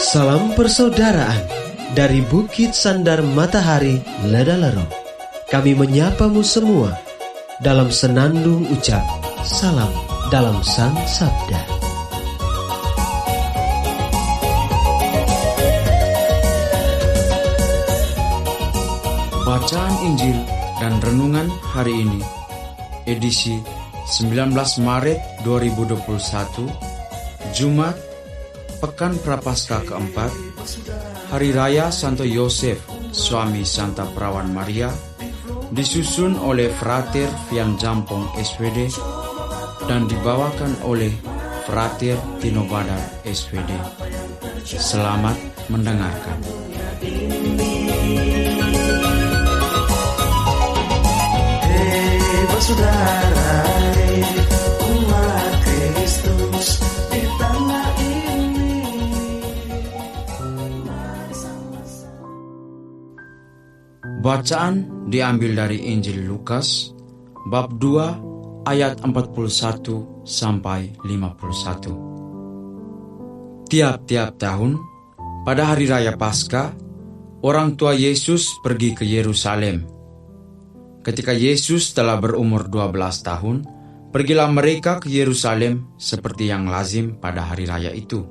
Salam persaudaraan dari Bukit Sandar Matahari Ledalero. Kami menyapamu semua dalam senandung ucap salam dalam Sang Sabda. Bacaan Injil dan Renungan hari ini, edisi 19 Maret 2021, Jumat, Pekan Prapaskah keempat, Hari Raya Santo Yosef, suami Santa Perawan Maria, disusun oleh Frater Fian Jampong SPD dan dibawakan oleh Frater Tino Badar SPD. Selamat mendengarkan. Saudara, umat Kristus di tanah ini. Bacaan diambil dari Injil Lukas bab 2 ayat 41 sampai 51. Tiap-tiap tahun pada hari raya Paskah, orang tua Yesus pergi ke Yerusalem. Ketika Yesus telah berumur 12 tahun, pergilah mereka ke Yerusalem seperti yang lazim pada hari raya itu.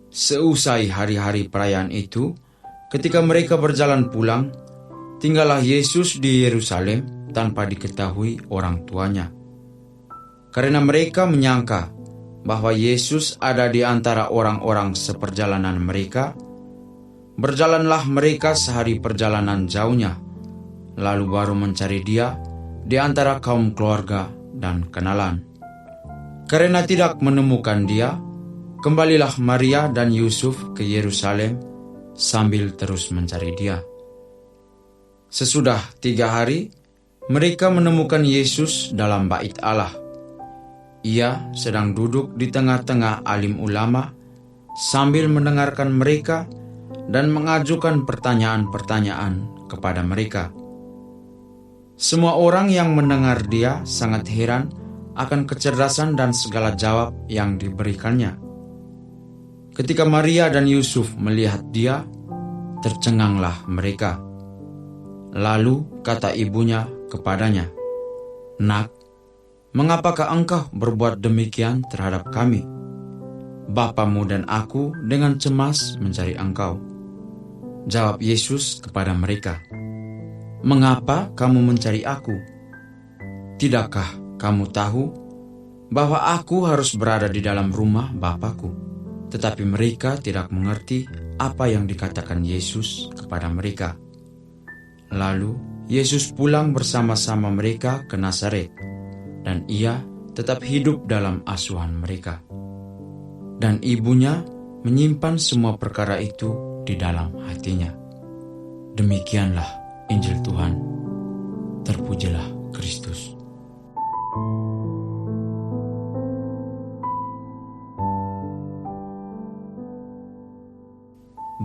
Seusai hari-hari perayaan itu, ketika mereka berjalan pulang, tinggallah Yesus di Yerusalem tanpa diketahui orang tuanya. Karena mereka menyangka bahwa Yesus ada di antara orang-orang seperjalanan mereka, berjalanlah mereka sehari perjalanan jauhnya, lalu baru mencari dia di antara kaum keluarga dan kenalan. Karena tidak menemukan dia, kembalilah Maria dan Yusuf ke Yerusalem sambil terus mencari dia. Sesudah 3 hari, mereka menemukan Yesus dalam bait Allah. Ia sedang duduk di tengah-tengah alim ulama sambil mendengarkan mereka dan mengajukan pertanyaan-pertanyaan kepada mereka. Semua orang yang mendengar dia sangat heran akan kecerdasan dan segala jawab yang diberikannya. Ketika Maria dan Yusuf melihat dia, tercenganglah mereka. Lalu kata ibunya kepadanya, "Nak, mengapakah engkau berbuat demikian terhadap kami? Bapamu dan aku dengan cemas mencari engkau." Jawab Yesus kepada mereka, "Mengapa kamu mencari aku? Tidakkah kamu tahu bahwa aku harus berada di dalam rumah Bapakku?" Tetapi mereka tidak mengerti apa yang dikatakan Yesus kepada mereka. Lalu Yesus pulang bersama-sama mereka ke Nazaret, dan ia tetap hidup dalam asuhan mereka. Dan ibunya menyimpan semua perkara itu di dalam hatinya. Demikianlah Injil Tuhan. Terpujilah Kristus.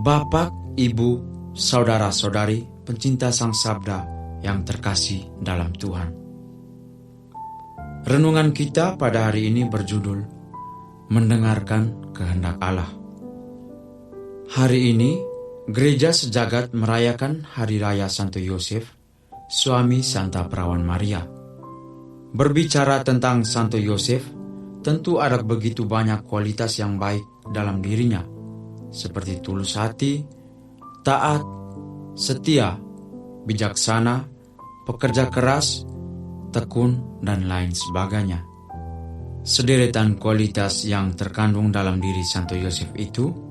Bapak, Ibu, saudara-saudari, pencinta Sang Sabda yang terkasih dalam Tuhan. Renungan kita pada hari ini berjudul Mendengarkan Kehendak Allah. Hari ini Gereja sejagat merayakan Hari Raya Santo Yosef, suami Santa Perawan Maria. Berbicara tentang Santo Yosef, tentu ada begitu banyak kualitas yang baik dalam dirinya, seperti tulus hati, taat, setia, bijaksana, pekerja keras, tekun, dan lain sebagainya. Sederetan kualitas yang terkandung dalam diri Santo Yosef itu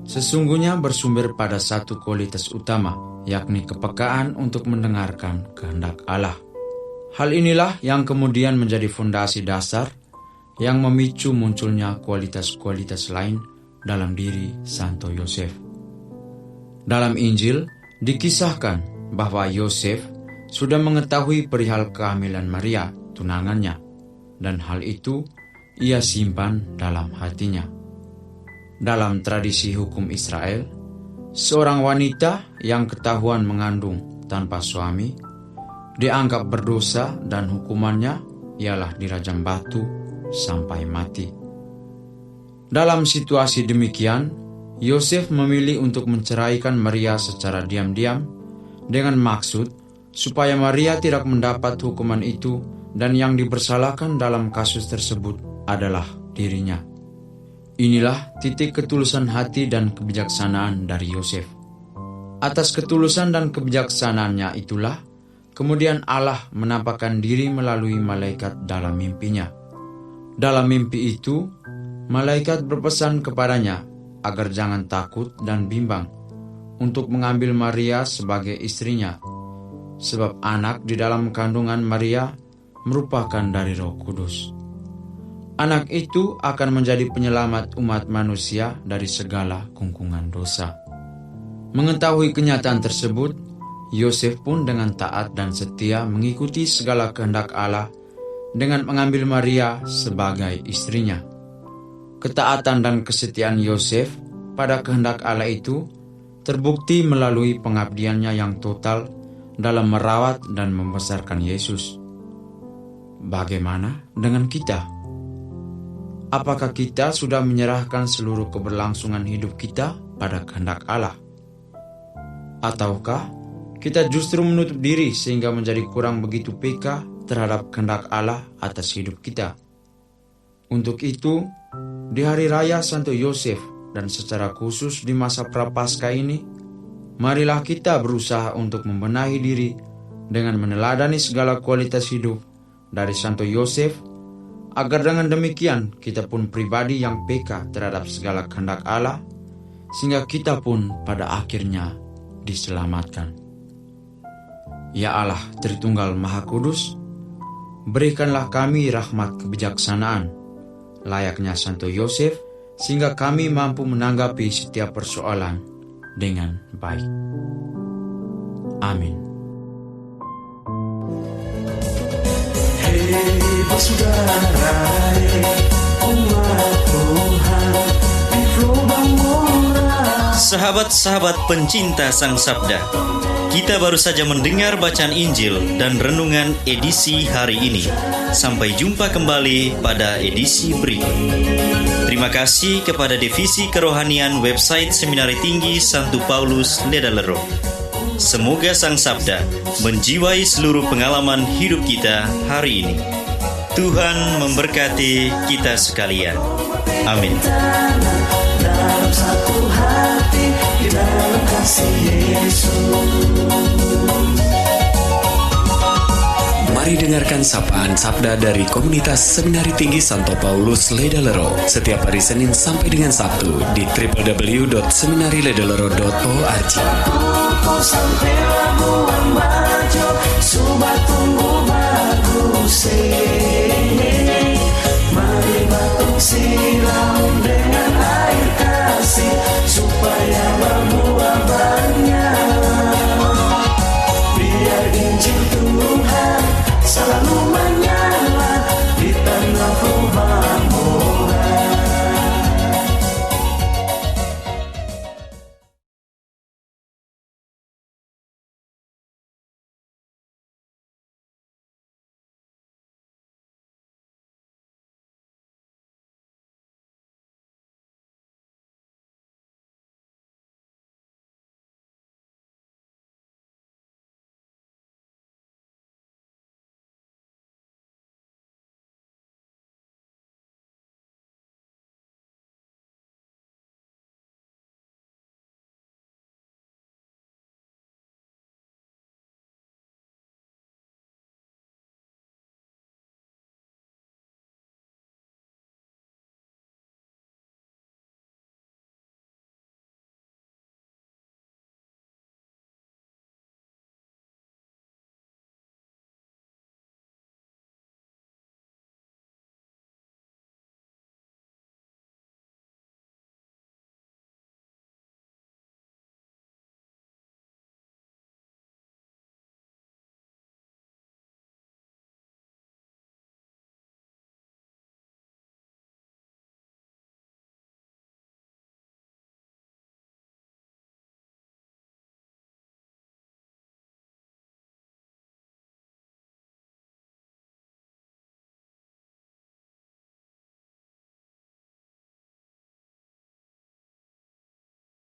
sesungguhnya bersumber pada satu kualitas utama, yakni kepekaan untuk mendengarkan kehendak Allah. Hal inilah yang kemudian menjadi fondasi dasar yang memicu munculnya kualitas-kualitas lain dalam diri Santo Yosef. Dalam Injil dikisahkan bahwa Yosef sudah mengetahui perihal kehamilan Maria, tunangannya, dan hal itu ia simpan dalam hatinya. Dalam tradisi hukum Israel, seorang wanita yang ketahuan mengandung tanpa suami dianggap berdosa dan hukumannya ialah dirajam batu sampai mati. Dalam situasi demikian, Yosef memilih untuk menceraikan Maria secara diam-diam dengan maksud supaya Maria tidak mendapat hukuman itu, dan yang dipersalahkan dalam kasus tersebut adalah dirinya. Inilah titik ketulusan hati dan kebijaksanaan dari Yosef. Atas ketulusan dan kebijaksanaannya itulah kemudian Allah menampakkan diri melalui malaikat dalam mimpinya. Dalam mimpi itu, malaikat berpesan kepadanya agar jangan takut dan bimbang untuk mengambil Maria sebagai istrinya, sebab anak di dalam kandungan Maria merupakan dari Roh Kudus. Anak itu akan menjadi penyelamat umat manusia dari segala kungkungan dosa. Mengetahui kenyataan tersebut, Yosef pun dengan taat dan setia mengikuti segala kehendak Allah dengan mengambil Maria sebagai istrinya. Ketaatan dan kesetiaan Yosef pada kehendak Allah itu terbukti melalui pengabdiannya yang total dalam merawat dan membesarkan Yesus. Bagaimana dengan kita? Apakah kita sudah menyerahkan seluruh keberlangsungan hidup kita pada kehendak Allah? Ataukah kita justru menutup diri sehingga menjadi kurang begitu peka terhadap kehendak Allah atas hidup kita? Untuk itu, di hari raya Santo Yosef dan secara khusus di masa Prapaskah ini, marilah kita berusaha untuk membenahi diri dengan meneladani segala kualitas hidup dari Santo Yosef, agar dengan demikian kita pun pribadi yang peka terhadap segala kehendak Allah, sehingga kita pun pada akhirnya diselamatkan. Ya Allah Tritunggal Maha Kudus, berikanlah kami rahmat kebijaksanaan layaknya Santo Yosef, sehingga kami mampu menanggapi setiap persoalan dengan baik. Amin. Hei bersaudara, umat Tuhan di lubang murah. Sahabat-sahabat pencinta Sang Sabda, kita baru saja mendengar bacaan Injil dan renungan edisi hari ini. Sampai jumpa kembali pada edisi berikut. Terima kasih kepada Divisi Kerohanian website Seminari Tinggi Santo Paulus Ledalero. Semoga Sang Sabda menjiwai seluruh pengalaman hidup kita hari ini. Tuhan memberkati kita sekalian. Amin. Dalam satu hati, di dalam kasih Yesus. Mari dengarkan sapaan sabda dari komunitas Seminari Tinggi Santo Paulus Ledalero setiap hari Senin sampai dengan Sabtu di www.seminariledalero.org. Sampai Labuan Bajo, Subak tunggu bagus. Mari batuk silam dengan